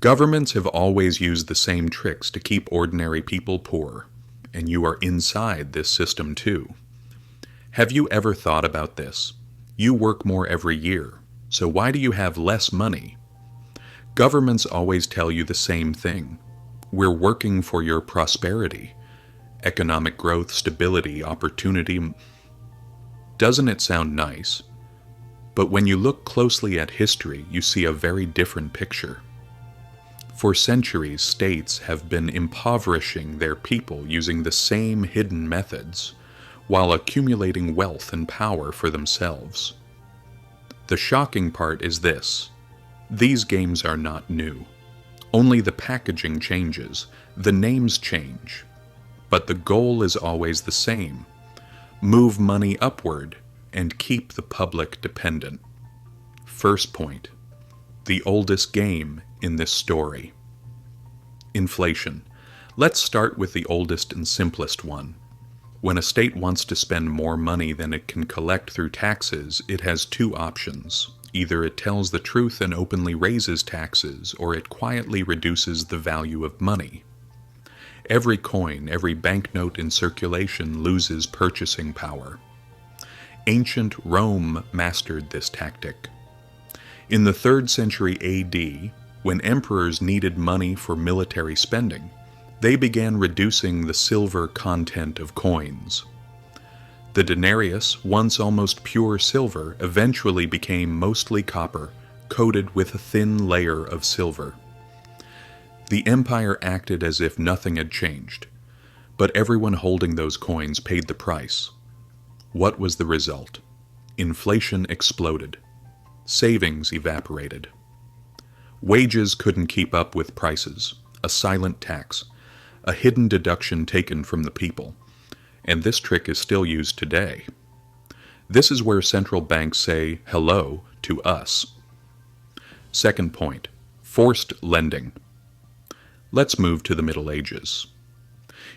Governments have always used the same tricks to keep ordinary people poor, and you are inside this system too. Have you ever thought about this? You work more every year, so why do you have less money? Governments always tell you the same thing. We're working for your prosperity, economic growth, stability, opportunity. Doesn't it sound nice? But when you look closely at history, you see a very different picture. For centuries, states have been impoverishing their people using the same hidden methods, while accumulating wealth and power for themselves. The shocking part is this: these games are not new. Only the packaging changes, the names change, but the goal is always the same: move money upward and keep the public dependent. First point: the oldest game in this story. Inflation. Let's start with the oldest and simplest one. When a state wants to spend more money than it can collect through taxes, it has two options. Either it tells the truth and openly raises taxes, or it quietly reduces the value of money. Every coin, every banknote in circulation loses purchasing power. Ancient Rome mastered this tactic. In the 3rd century AD, when emperors needed money for military spending, they began reducing the silver content of coins. The denarius, once almost pure silver, eventually became mostly copper, coated with a thin layer of silver. The empire acted as if nothing had changed, but everyone holding those coins paid the price. What was the result? Inflation exploded. Savings evaporated. Wages couldn't keep up with prices, a silent tax, a hidden deduction taken from the people, and this trick is still used today. This is where central banks say hello to us. Second point: forced lending. Let's move to the Middle Ages.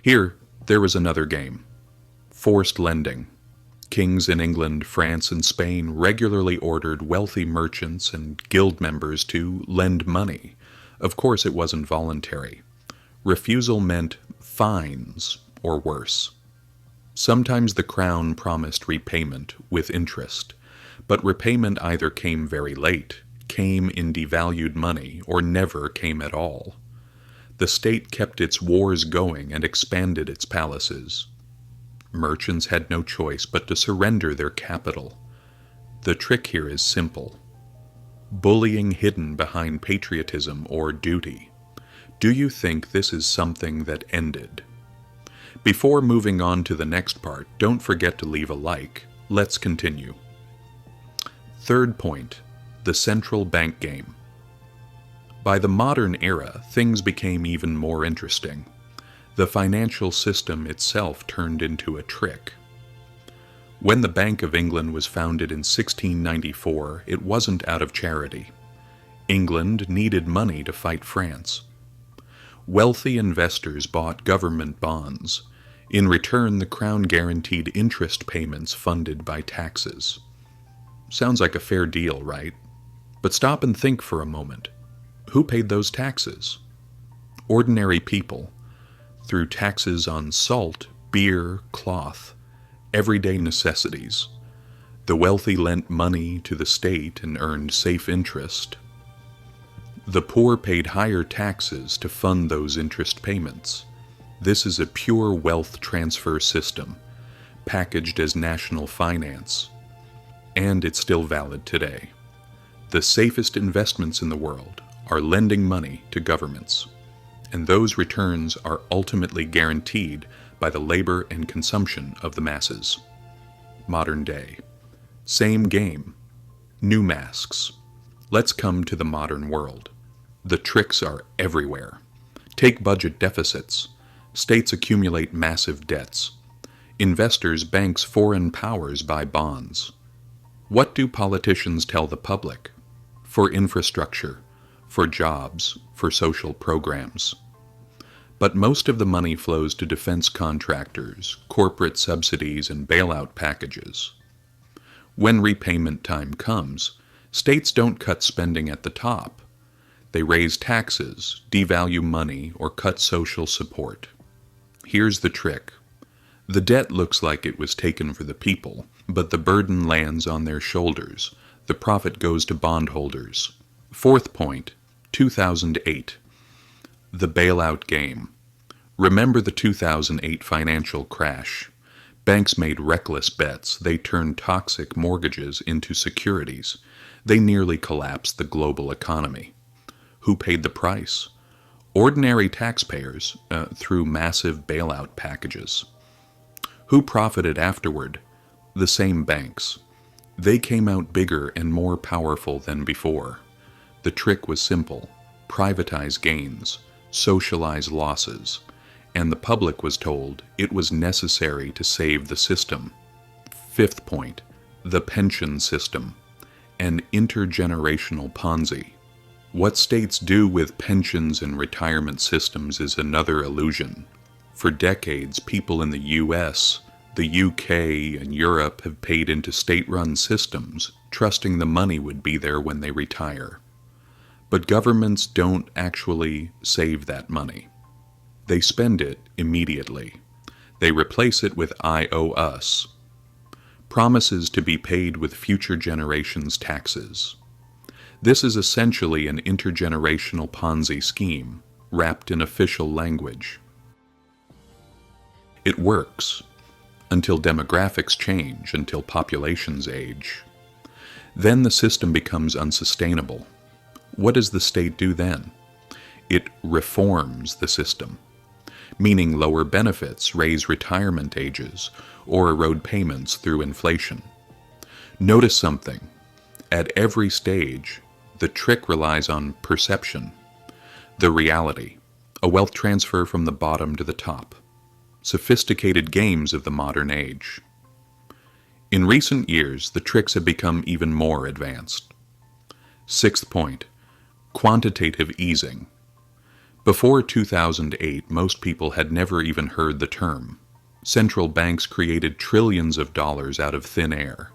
Here, there was another game: forced lending. Kings in England, France, and Spain regularly ordered wealthy merchants and guild members to lend money. Of course, it wasn't voluntary. Refusal meant fines or worse. Sometimes the crown promised repayment with interest, but repayment either came very late, came in devalued money, or never came at all. The state kept its wars going and expanded its palaces. Merchants had no choice but to surrender their capital. The trick here is simple: bullying hidden behind patriotism or duty. Do you think this is something that ended? Before moving on to the next part, don't forget to leave a like. Let's continue. Third point: the central bank game. By the modern era, things became even more interesting. The financial system itself turned into a trick. When the Bank of England was founded in 1694, it wasn't out of charity. England needed money to fight France. Wealthy investors bought government bonds. In return, the crown guaranteed interest payments funded by taxes. Sounds like a fair deal, right? But stop and think for a moment. Who paid those taxes? Ordinary people, through taxes on salt, beer, cloth, everyday necessities. The wealthy lent money to the state and earned safe interest. The poor paid higher taxes to fund those interest payments. This is a pure wealth transfer system, packaged as national finance. And it's still valid today. The safest investments in the world are lending money to governments, and those returns are ultimately guaranteed by the labor and consumption of the masses. Modern day. Same game. New masks. Let's come to the modern world. The tricks are everywhere. Take budget deficits. States accumulate massive debts. Investors, banks, foreign powers buy bonds. What do politicians tell the public? For infrastructure, for jobs, for social programs. But most of the money flows to defense contractors, corporate subsidies, and bailout packages. When repayment time comes, states don't cut spending at the top. They raise taxes, devalue money, or cut social support. Here's the trick. The debt looks like it was taken for the people, but the burden lands on their shoulders. The profit goes to bondholders. Fourth point, 2008. The bailout game. Remember the 2008 financial crash. Banks made reckless bets. They turned toxic mortgages into securities. They nearly collapsed the global economy. Who paid the price? Ordinary taxpayers through massive bailout packages. Who profited afterward? The same banks. They came out bigger and more powerful than before. The trick was simple. Privatize gains, socialize losses, and the public was told it was necessary to save the system. Fifth point, the pension system, an intergenerational Ponzi. What states do with pensions and retirement systems is another illusion. For decades, people in the US, the UK, and Europe have paid into state-run systems, trusting the money would be there when they retire. But governments don't actually save that money. They spend it immediately. They replace it with "I owe us," promises to be paid with future generations' taxes. This is essentially an intergenerational Ponzi scheme, wrapped in official language. It works until demographics change, until populations age. Then the system becomes unsustainable. What does the state do then? It reforms the system, meaning lower benefits, raise retirement ages, or erode payments through inflation. Notice something. At every stage, the trick relies on perception, the reality, a wealth transfer from the bottom to the top. Sophisticated games of the modern age. In recent years, the tricks have become even more advanced. Sixth point, quantitative easing. Before 2008, most people had never even heard the term. Central banks created trillions of dollars out of thin air.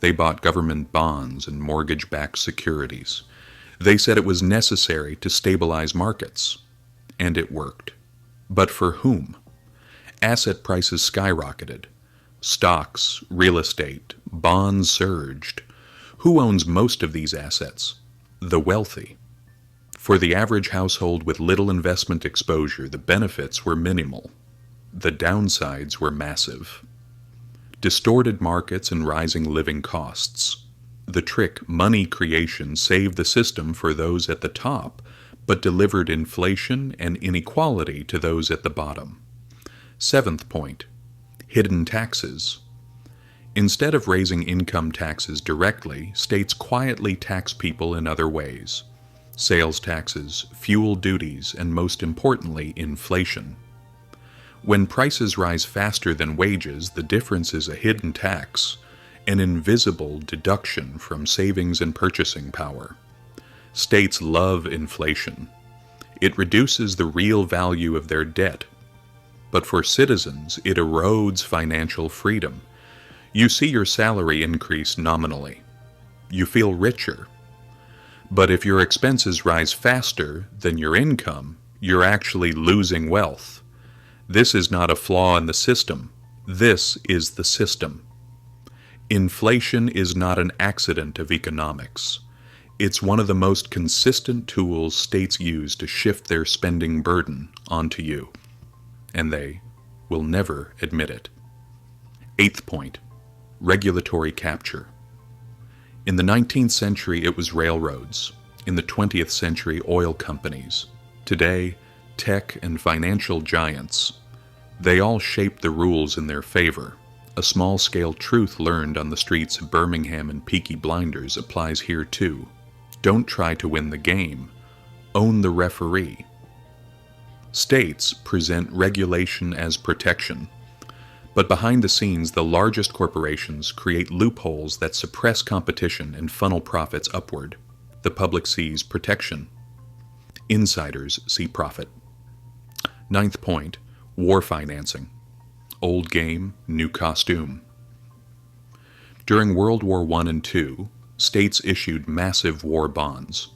They bought government bonds and mortgage-backed securities. They said it was necessary to stabilize markets. And it worked. But for whom? Asset prices skyrocketed. Stocks, real estate, bonds surged. Who owns most of these assets? The wealthy. For the average household with little investment exposure, the benefits were minimal. The downsides were massive. Distorted markets and rising living costs. The trick, money creation, saved the system for those at the top, but delivered inflation and inequality to those at the bottom. Seventh point, hidden taxes. Instead of raising income taxes directly, states quietly tax people in other ways. Sales taxes, fuel duties, and most importantly, inflation. When prices rise faster than wages, the difference is a hidden tax, an invisible deduction from savings and purchasing power. States love inflation. It reduces the real value of their debt. But for citizens, it erodes financial freedom. You see your salary increase nominally. You feel richer. But if your expenses rise faster than your income, you're actually losing wealth. This is not a flaw in the system. This is the system. Inflation is not an accident of economics. It's one of the most consistent tools states use to shift their spending burden onto you. And they will never admit it. Eighth point, regulatory capture. In the 19th century, it was railroads. In the 20th century, oil companies. Today, tech and financial giants. They all shape the rules in their favor. A small-scale truth learned on the streets of Birmingham and Peaky Blinders applies here too. Don't try to win the game. Own the referee. States present regulation as protection. But behind the scenes, the largest corporations create loopholes that suppress competition and funnel profits upward. The public sees protection. Insiders see profit. Ninth point, war financing. Old game, new costume. During World War I and II, states issued massive war bonds.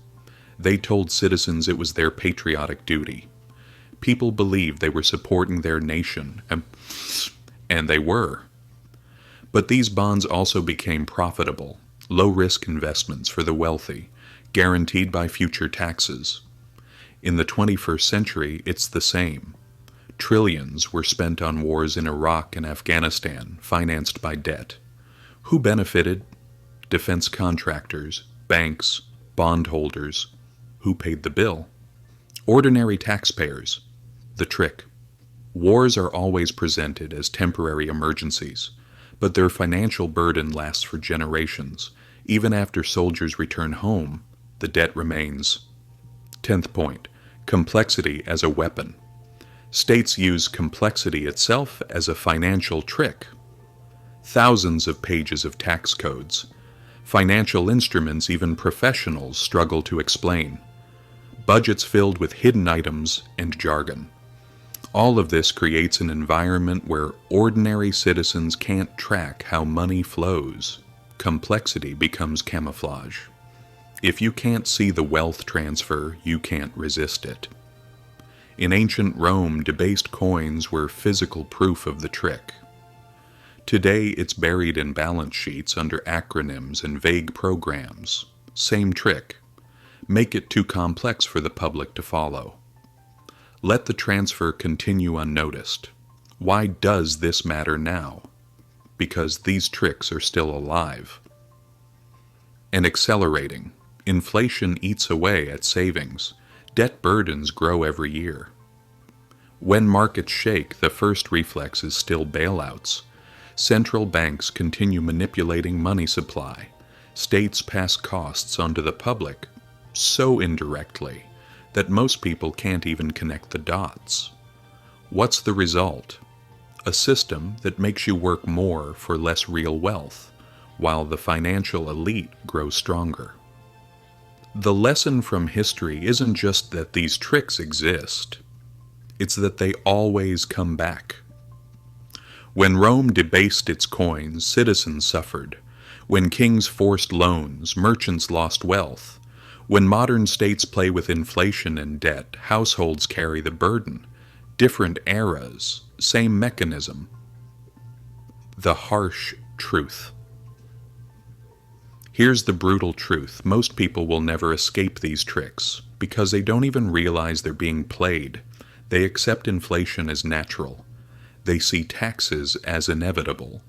They told citizens it was their patriotic duty. People believed they were supporting their nation, and they were. But these bonds also became profitable, low-risk investments for the wealthy, guaranteed by future taxes. In the 21st century, it's the same. Trillions were spent on wars in Iraq and Afghanistan, financed by debt. Who benefited? Defense contractors, banks, bondholders. Who paid the bill? Ordinary taxpayers. The trick. Wars are always presented as temporary emergencies, but their financial burden lasts for generations. Even after soldiers return home, the debt remains. 10th point. Complexity as a weapon. States use complexity itself as a financial trick. Thousands of pages of tax codes. Financial instruments even professionals struggle to explain. Budgets filled with hidden items and jargon. All of this creates an environment where ordinary citizens can't track how money flows. Complexity becomes camouflage. If you can't see the wealth transfer, you can't resist it. In ancient Rome, debased coins were physical proof of the trick. Today, it's buried in balance sheets under acronyms and vague programs. Same trick. Make it too complex for the public to follow. Let the transfer continue unnoticed. Why does this matter now? Because these tricks are still alive. And accelerating. Inflation eats away at savings. Debt burdens grow every year. When markets shake, the first reflex is still bailouts. Central banks continue manipulating money supply. States pass costs onto the public, so indirectly that most people can't even connect the dots. What's the result? A system that makes you work more for less real wealth, while the financial elite grows stronger. The lesson from history isn't just that these tricks exist, it's that they always come back. When Rome debased its coins, citizens suffered. When kings forced loans, merchants lost wealth. When modern states play with inflation and debt, households carry the burden. Different eras, same mechanism. The harsh truth. Here's the brutal truth. Most people will never escape these tricks because they don't even realize they're being played. They accept inflation as natural. They see taxes as inevitable.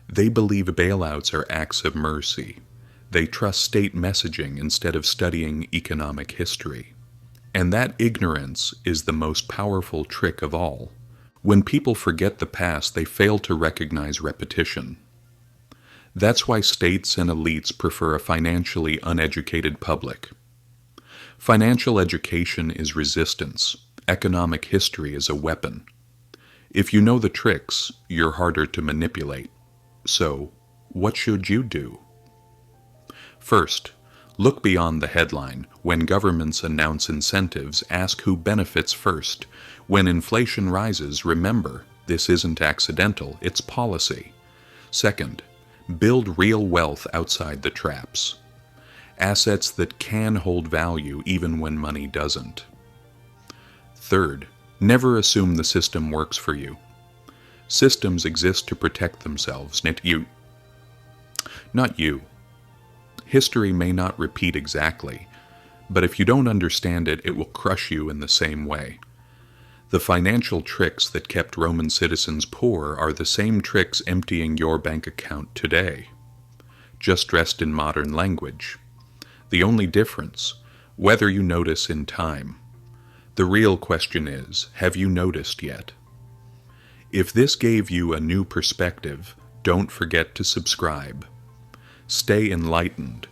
They believe bailouts are acts of mercy. They trust state messaging instead of studying economic history. And that ignorance is the most powerful trick of all. When people forget the past, they fail to recognize repetition. That's why states and elites prefer a financially uneducated public. Financial education is resistance. Economic history is a weapon. If you know the tricks, you're harder to manipulate. So, what should you do? First, look beyond the headline. When governments announce incentives, ask who benefits first. When inflation rises, remember, this isn't accidental, it's policy. Second, build real wealth outside the traps. Assets that can hold value even when money doesn't. Third, never assume the system works for you. Systems exist to protect themselves, not you. History may not repeat exactly, but if you don't understand it, it will crush you in the same way. The financial tricks that kept Roman citizens poor are the same tricks emptying your bank account today, just dressed in modern language. The only difference, whether you notice in time. The real question is, have you noticed yet? If this gave you a new perspective, don't forget to subscribe. Stay enlightened,